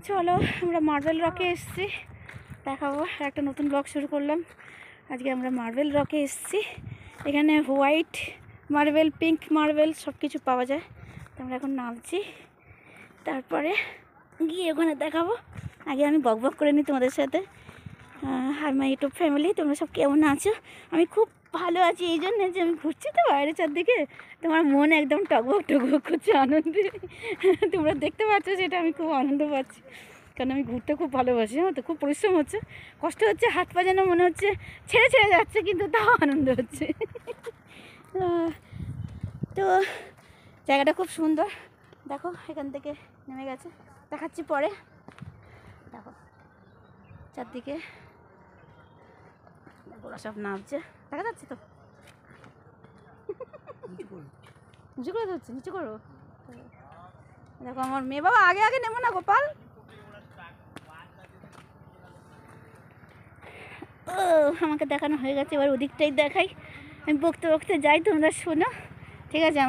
চলো আমরা মার্বেল রকে এসেছি, দেখাবো। একটা নতুন ব্লগ শুরু করলাম। আজকে আমরা মার্বেল রকে এসেছি। এখানে হোয়াইট মার্বেল, পিঙ্ক মার্বেল সব কিছু পাওয়া যায়। তো আমরা এখন নামছি, তারপরে গিয়ে ওখানে দেখাবো। আগে আমি বক করে নিই তোমাদের সাথে। হাই মাই ইউটিউব ফ্যামিলি, তোমরা সব কেমন আছো? আমি খুব ভালো আছি, এই জন্য যে আমি ঘুরছি তো বাইরে চারদিকে, তোমার মন একদম টকবক করছে আনন্দে। তোমরা দেখতে পাচ্ছ সেটা, আমি খুব আনন্দ পাচ্ছি, কারণ আমি ঘুরতে খুব ভালোবাসি। হ্যাঁ, তো খুব পরিশ্রম হচ্ছে, কষ্ট হচ্ছে, হাত পা যেন মনে হচ্ছে ছেড়ে যাচ্ছে, কিন্তু তাও আনন্দ হচ্ছে। তো জায়গাটা খুব সুন্দর, দেখো এখান থেকে নেমে গেছে, দেখাচ্ছি পরে। দেখো চারদিকে ওরা সব নামছে, দেখা যাচ্ছে তো। নিচু করে ধরছে, নিচু করো। দেখো আমার মেয়ে। বাবা আগে আগে নেবো না গোপাল। ও আমাকে দেখানো হয়ে গেছে, এবার ওদিকটাই দেখাই। আমি বকতে যাই, তোমরা শোনো, ঠিক আছে?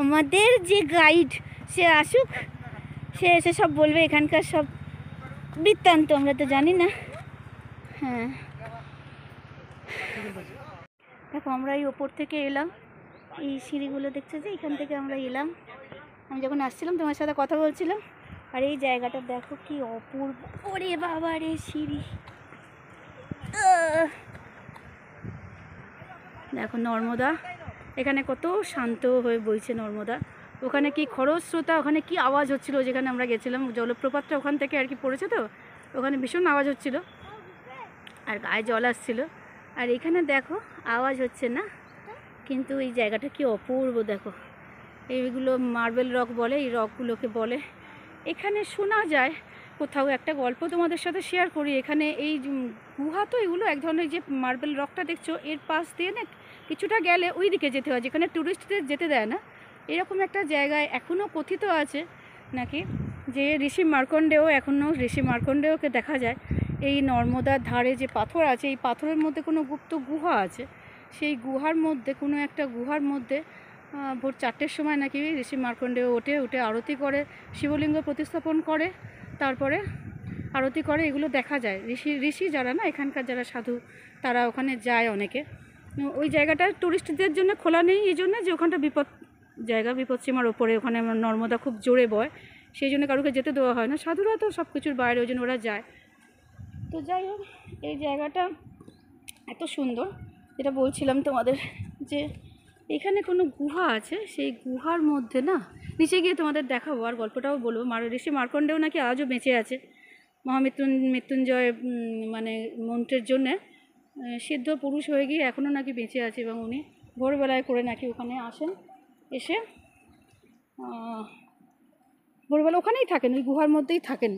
আমাদের যে গাইড সে আসুক, সে এসে সব বলবে এখানকার সব বৃত্তান্ত, আমরা তো জানি না। হ্যাঁ দেখো আমরা এই ওপর থেকে এলাম, এই সিঁড়িগুলো দেখছো যে, এখান থেকে আমরা এলাম। আমি যখন আসছিলাম তোমার সাথে কথা বলছিলাম। আর এই জায়গাটা দেখো কি অপূর্ব। ওরে বাবা রে, সিঁড়ি দেখো, নর্মদা এখানে কত শান্ত হয়ে বইছে নর্মদা। ওখানে কি খরস্রোতা, ওখানে কি আওয়াজ হচ্ছিল যেখানে আমরা গেছিলাম। জলপ্রপাতটা ওখান থেকে আর কি পড়েছে, তো ওখানে ভীষণ আওয়াজ হচ্ছিল আর গায়ে জল আসছিল। আর এখানে দেখো আওয়াজ হচ্ছে না, কিন্তু এই জায়গাটা কি অপূর্ব। দেখো এইগুলো মার্বেল রক বলে, এই রকগুলোকে বলে। এখানে শোনা যায় কোথাও একটা গল্প তোমাদের সাথে শেয়ার করি। এখানে এই গুহা, তো এগুলো এক ধরনের, যে মার্বেল রকটা দেখছো এর পাশ দিয়ে না কিছুটা গেলে ওই দিকে যেতে হয়, যেখানে ট্যুরিস্টদের যেতে দেয় না। এরকম একটা জায়গায় এখনও কথিত আছে নাকি যে ঋষি মার্কণ্ডেয়কে দেখা যায় এই নর্মদার ধারে যে পাথর আছে, এই পাথরের মধ্যে কোনো গুপ্ত গুহা আছে। সেই গুহার মধ্যে, কোনো একটা গুহার মধ্যে ভোর 4টের সময় নাকি ঋষি মার্কণ্ডেয় উঠে আরতি করে, শিবলিঙ্গ প্রতিস্থাপন করে, তারপরে আরতি করে। এগুলো দেখা যায়। ঋষি যারা না, এখানকার যারা সাধু, তারা ওখানে যায় অনেকে। ওই জায়গাটা টুরিস্টদের জন্য খোলা নেই, এই জন্য যে ওখানটা বিপদসীমার ওপরে, ওখানে নর্মদা খুব জোরে বয়, সেই জন্য কারোকে যেতে দেওয়া হয় না। সাধুরা তো সব কিছুর বাইরে, ওই জন্য ওরা যায়। তো যাই হোক, এই জায়গাটা এত সুন্দর, যেটা বলছিলাম তোমাদের, যে এখানে কোনো গুহা আছে। সেই গুহার মধ্যে না, নিচে গিয়ে তোমাদের দেখাবো আর গল্পটাও বলবো। ঋষি মার্কণ্ডেয় নাকি আজও বেঁচে আছে, মৃত্যুঞ্জয় মানে মন্ত্রের জন্যে সিদ্ধ পুরুষ হয়ে গিয়ে এখনও নাকি বেঁচে আছে। এবং উনি ভোরবেলায় করে নাকি ওখানে আসেন, এসে ভোরবেলা ওখানেই থাকেন, ওই গুহার মধ্যেই থাকেন।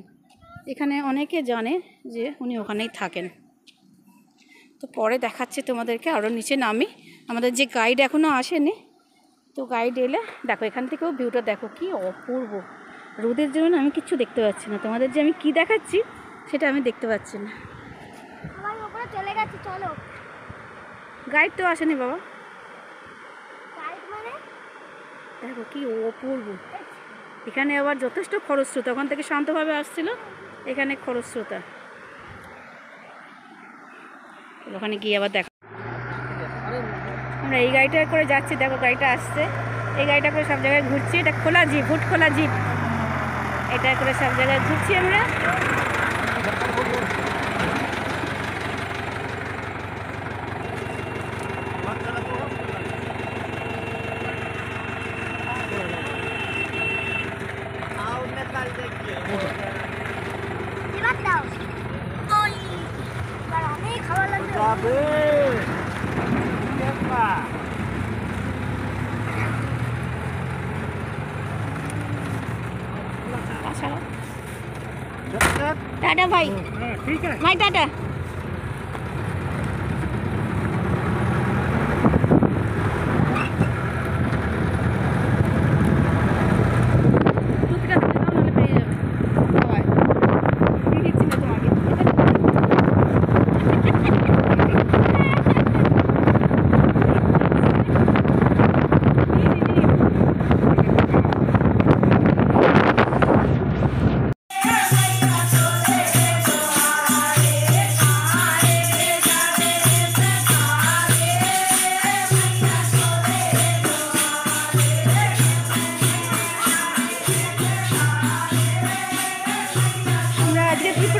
এখানে অনেকে জানে যে উনি ওখানেই থাকেন। তো পরে দেখাচ্ছি তোমাদেরকে, আরও নিচে নামি। আমাদের যে গাইড এখনও আসেনি, তো গাইড এলে দেখো এখান থেকেও ভিউটা দেখো কি অপূর্ব। রোদের জন্য আমি কিচ্ছু দেখতে পাচ্ছি না, তোমাদের যে আমি কি দেখাচ্ছি সেটা আমি দেখতে পাচ্ছি না। চলে গেছে, চলো। গাইড তো আসেনি বাবা। দেখো কি অপূর্ব। এখানে আবার যথেষ্ট খরস্রোতা, ওখান থেকে শান্তভাবে আসছিল, এখানে খরস্রোতা। ওখানে গিয়ে আবার দেখো, আমরা এই গাড়িটা করে যাচ্ছি। দেখো গাড়িটা আসছে, এই গাড়িটা করে সব জায়গায় ঘুরছি। এটা খোলা জিপ, হুট খোলা জিপ, এটা করে সব জায়গায় ঘুরছি আমরা। टाटा भाई, ठीक है भाई, टाटा।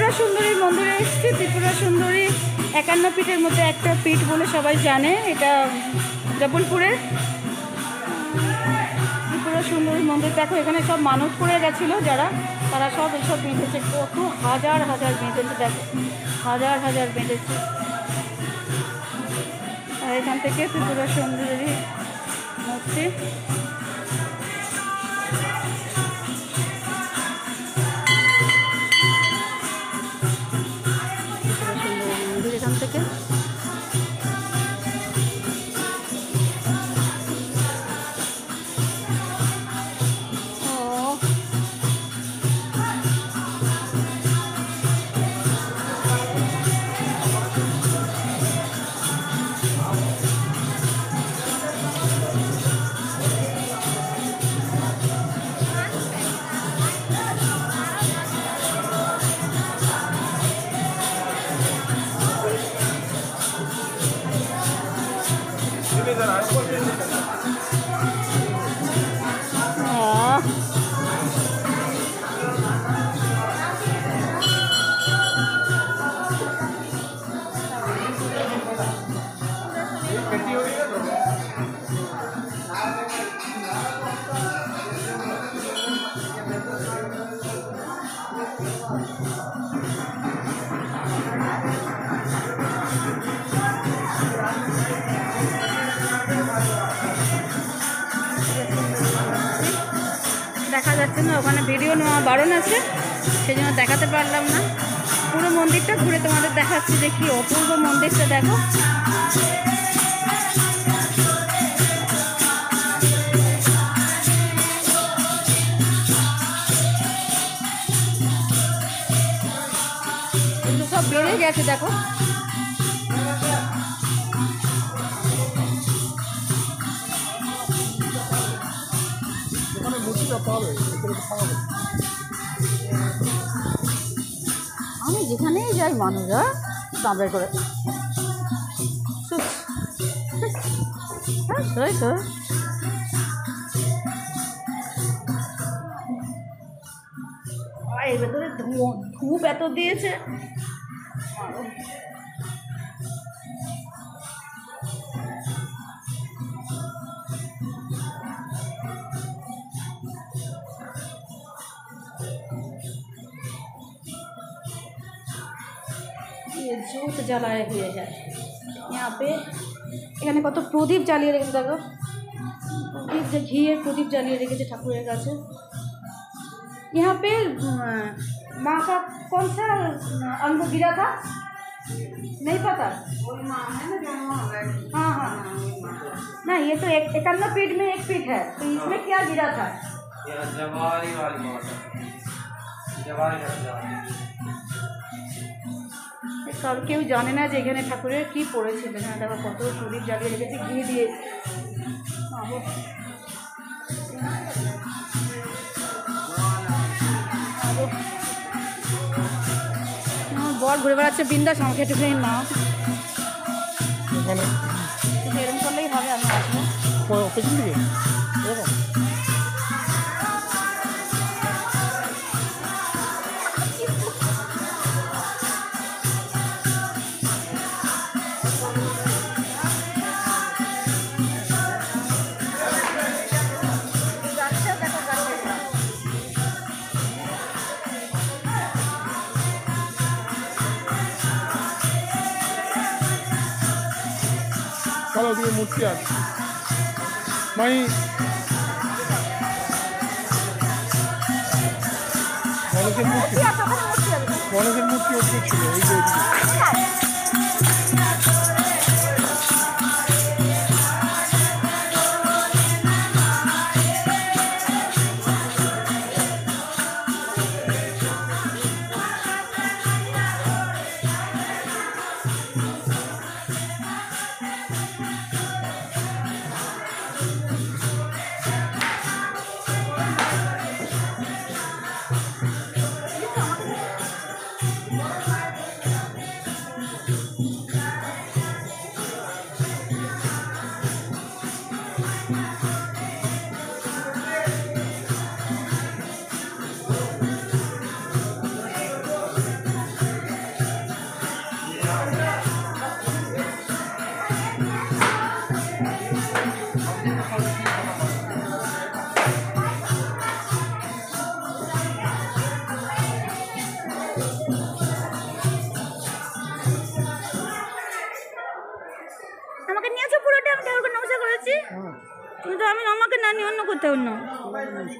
ত্রিপুরা সুন্দরীর মন্দিরে এসেছি। ত্রিপুরা সুন্দরী 51 পীঠের মধ্যে একটা পীঠ বলে সবাই জানে। এটা জবলপুরে ত্রিপুরা সুন্দরী মন্দির। দেখো এখানে সব মানত করে গেছিলো যারা, তারা সব এইসব বেঁধেছে। কত হাজার হাজার বেঁধেছে, দেখো হাজার হাজার বেঁধেছে। আর এখান থেকে ত্রিপুরা সুন্দরী মূর্তি। এখান থেকে দেখা যাচ্ছে না, ওখানে ভিডিও নেওয়া বারণ আছে, সেই জন্য দেখাতে পারলাম না। পুরো মন্দিরটা ঘুরে তোমাদের দেখাচ্ছি যে কি অপূর্ব মন্দিরটা। দেখো কিন্তু সব বেড়ে গেছে, দেখো আমি যেখানেই যাই মানুষরা দাঁড়ে করে এর ভেতরে ধূপ এত দিয়েছে। ये जोत जलाए हुए है यहाँ पे। এখানে কত প্রদীপ জ্বালিয়ে রেখেছে, দেখো প্রদীপ, যে ঘিয়ের প্রদীপ জ্বালিয়ে রেখেছে ঠাকুরের কাছে। यहाँ पे माँ का कौन सा अंग गिरा था नहीं पता। हाँ हाँ ना, ये तो 51 पीठ में एक पीठ है, तो इसमें क्या गिरा था? जवारी वाली बात है, जवारी কার কেউ জানে না যে এখানে ঠাকুরের কী পড়েছিল। এখানে দেখো কত প্রদীপ জ্বালিয়ে রেখেছে ঘি দিয়ে। আমার বর ঘুরে বেড়াচ্ছে বিন্দাস, আমাকে একটু না এরকম করলেই হবে। আমি আসবো পেছন দিকে। চলো দিয়ে মূর্তি আছে মাই গণেশের মূর্তি, গণেশের মূর্তি ওদিকে ছিল, এই যে যেতে অন্য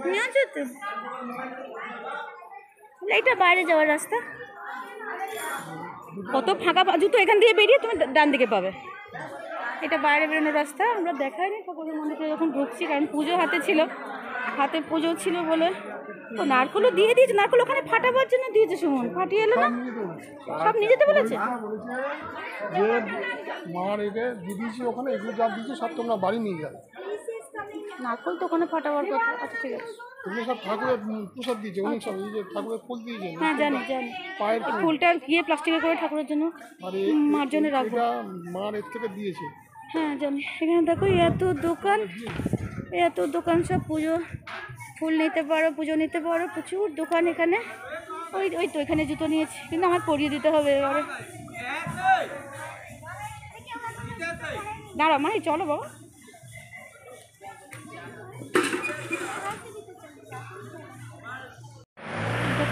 নিয়ে যেতে এইটা বাইরে যাওয়ার রাস্তা কত ফাঁকা জুতো এখান দিয়ে বেরিয়ে তুমি ডান দিকে পাবে এটা বাইরে বেরোনোর রাস্তা আমরা দেখাইনি ঠাকুরের মন্দিরে যখন ঢুকছি কারণ পুজো হাতে পুজো ছিল বলে ও নারকলও দিয়ে দিয়েছে নারকল ওখানে ফাটাবার জন্য দিয়েছে সুমন ফাটিয়ে এলো না সব নিয়ে যেতে বলেছে যে মার এটা দিয়ে দিয়েছি ওখানে এগুলো যা দিয়েছে সব তোমরা বাড়ি নিয়ে যাবে নারকল তো ওখানে ফাটাবার কথা আচ্ছা ঠিক আছে এগুলো সব ঠাকুরের প্রসাদ দিয়েছে অনেক সব এই যে ঠাকুরের ফুল দিয়েছে হ্যাঁ জানি পায়ের এই ফুলটা গিয়ে প্লাস্টিকে করে ঠাকুরের জন্য আর মার জন্য রাখবো এটা মার এর থেকে দিয়েছে হ্যাঁ জানি এখানে দেখো এত দোকান সব পুজো ফুল নিতে পারো পুজো নিতে পারো প্রচুর দোকান এখানে ওই তো এখানে জুতো নিয়েছি কিন্তু আমার পরিয়ে দিতে হবে এবারে দাঁড়া মানে চলো বাবা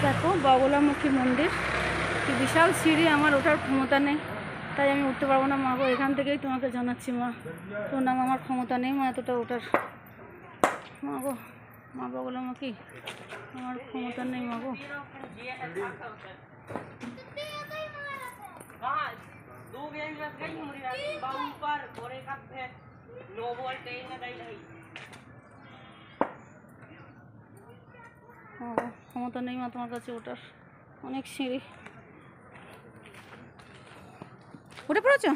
দেখো বগলামুখী মন্দির কি বিশাল সিঁড়ি আমার ওঠার ক্ষমতা নেই তাই আমি উঠতে পারবো না মা গো এখান থেকেই তোমাকে জানাচ্ছি মা তোর নাম আমার ক্ষমতা নেই মা এতটা ওঠার মা গো মা বগলামুখী আমার ক্ষমতা নেই মা গো ক্ষমতা নেই মা তোমার কাছে ওঠার অনেক সিঁড়ি উঠে পড়েছো